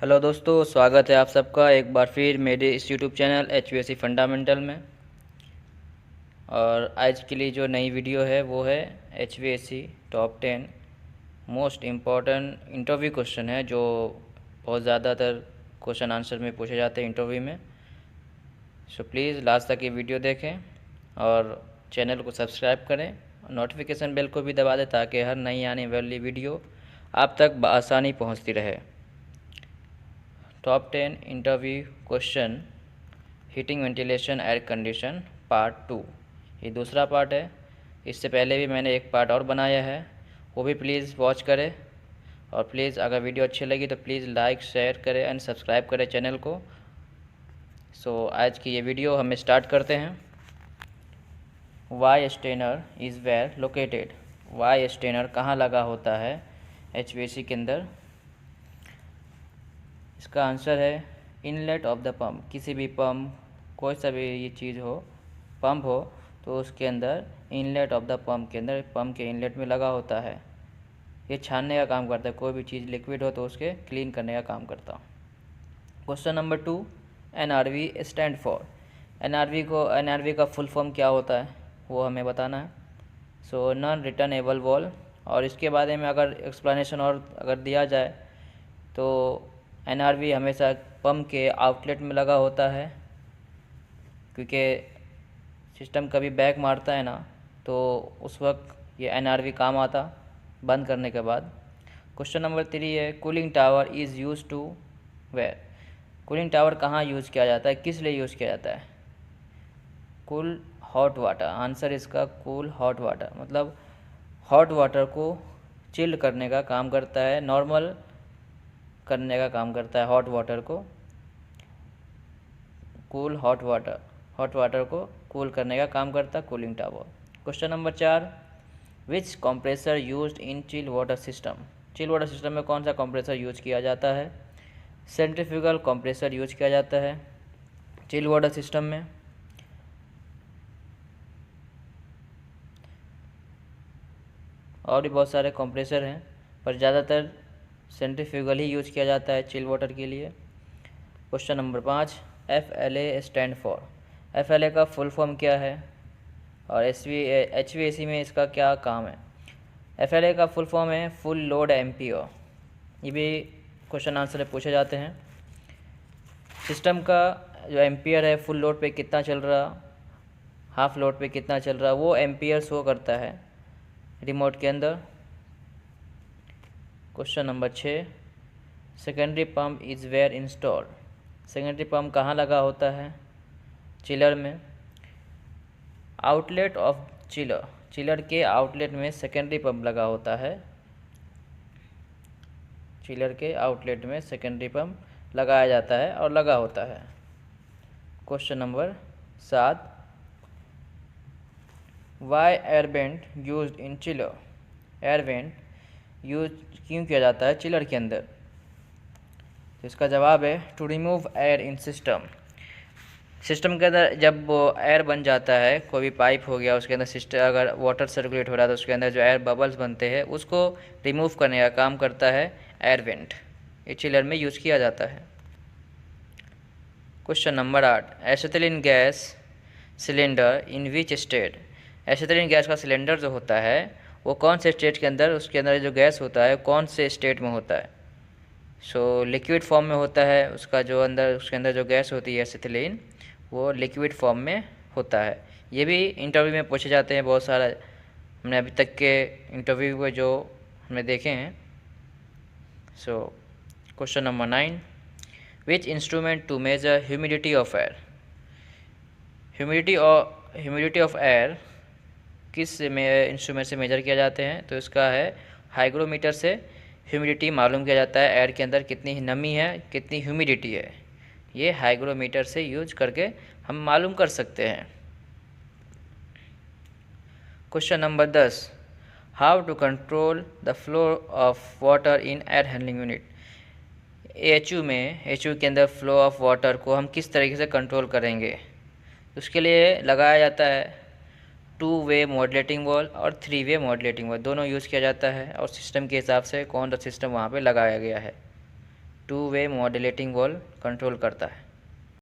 Hello दोस्तों, स्वागत है आप सबका एक बार फिर मेरे इस यूट्यूब चैनल HVAC फंडामेंटल में। और आज के लिए जो नई वीडियो है वो है HVAC top 10 most important interview question है, जो बहुत ज़्यादातर क्वेश्चन आंसर में पूछे जाते हैं इंटरव्यू में। सो प्लीज़ लास्ट तक ये वीडियो देखें और चैनल को सब्सक्राइब करें, नोटिफिकेशन बेल को भी दबा दें ताकि हर नई आने वाली वीडियो आप तक बआसानी पहुंचती रहे। Top 10 interview question heating ventilation air condition part 2, ये दूसरा पार्ट है। इससे पहले भी मैंने एक पार्ट और बनाया है, वो भी प्लीज़ वॉच करें। और प्लीज़ अगर वीडियो अच्छी लगी तो प्लीज़ लाइक शेयर करें एंड सब्सक्राइब करें चैनल को। सो आज की ये वीडियो हम स्टार्ट करते हैं। Y strainer is where located, Y strainer कहाँ लगा होता है HVAC के अंदर। इसका आंसर है इनलेट ऑफ द पम्प। किसी भी पंप, कोई सा भी ये चीज़ हो, पंप हो, तो उसके अंदर इनलेट ऑफ द पंप के अंदर, पंप के इनलेट में लगा होता है। ये छानने का काम करता है, कोई भी चीज़ लिक्विड हो तो उसके क्लीन करने का काम करता हूँ। Question number 2, NRV stand for. NRV का फुल फॉर्म क्या होता है वो हमें बताना है। So non returnable wall. और इसके बारे में अगर एक्सप्लेनेशन और अगर दिया जाए तो NRV हमेशा पंप के आउटलेट में लगा होता है, क्योंकि सिस्टम कभी बैक मारता है ना, तो उस वक्त ये NRV काम आता बंद करने के बाद। क्वेश्चन नंबर 3 है cooling tower is use to where. Cooling tower कहाँ यूज़ किया जाता है, किस लिए यूज़ किया जाता है। Cool hot water. आंसर इसका कूल हॉट वाटर, मतलब हॉट वाटर को चिल्ड करने का काम करता है, नॉर्मल करने का काम करता है हॉट वाटर को। कूल हॉट वाटर को कूल करने का काम करता है cooling tower. Question number 4, which compressor used in chill water system. Chill water system में कौन सा कंप्रेसर यूज किया जाता है। सेंट्रीफ्यूगल कंप्रेसर यूज किया जाता है चिल वाटर सिस्टम में। और भी बहुत सारे कंप्रेसर हैं, पर ज़्यादातर सेंट्रीफ्यूगल ही यूज किया जाता है चिल वाटर के लिए। Question number 5, FLA stand for. FLA का फुल फॉर्म क्या है और HVAC में इसका क्या काम है। FLA का फुल फॉर्म है फुल लोड एम्पियर। ये भी क्वेश्चन आंसर में पूछे जाते हैं। सिस्टम का जो एम्पियर है, फुल लोड पे कितना चल रहा, हाफ लोड पे कितना चल रहा, वो एम्पियर शो करता है रिमोट के अंदर। Question number 6, secondary pump is where installed. Secondary pump कहाँ लगा होता है, चिलर में। आउटलेट ऑफ चिलर, चिलर के आउटलेट में सेकेंडरी पम्प लगा होता है। चिलर के आउटलेट में सेकेंडरी पम्प लगाया जाता है और लगा होता है। Question number 7, why air vent used in chiller. Air vent use क्यों किया जाता है चिलर के अंदर। तो इसका जवाब है to remove air in system. System के अंदर जब वो एयर बन जाता है, कोई भी पाइप हो गया उसके अंदर सिस्टम अगर वाटर सर्कुलेट हो रहा है तो उसके अंदर जो एयर बबल्स बनते हैं उसको रिमूव करने का काम करता है एयर वेंट। ये चिलर में यूज़ किया जाता है। Question number 8, acetylene gas cylinder in which state. Acetylene gas का सिलेंडर जो होता है वो कौन से स्टेट के अंदर, उसके अंदर जो गैस होता है कौन से स्टेट में होता है। सो लिक्विड फॉर्म में होता है, उसका जो अंदर उसके अंदर जो गैस होती है एसिटिलीन, वो लिक्विड फॉर्म में होता है। ये भी इंटरव्यू में पूछे जाते हैं बहुत सारा, हमने अभी तक के इंटरव्यू में जो हमने देखे हैं। So question number 9, which instrument to measure humidity of air. Humidity of air किस इंस्ट्रूमेंट से मेजर किया जाते हैं। तो इसका है हाइग्रोमीटर से ह्यूमिडिटी मालूम किया जाता है, एयर के अंदर कितनी नमी है, कितनी ह्यूमिडिटी है, ये हाइग्रोमीटर से यूज करके हम मालूम कर सकते हैं। Question number 10, how to control the flow of water in air handling unit. H U के अंदर फ्लो ऑफ वाटर को हम किस तरीके से कंट्रोल करेंगे। उसके लिए लगाया जाता है 2-वे मॉडुलेटिंग वॉल और 3-वे मॉडुलेटिंग वॉल, दोनों यूज़ किया जाता है और सिस्टम के हिसाब से कौन सा सिस्टम वहाँ पे लगाया गया है। Two way modulating valve control करता है।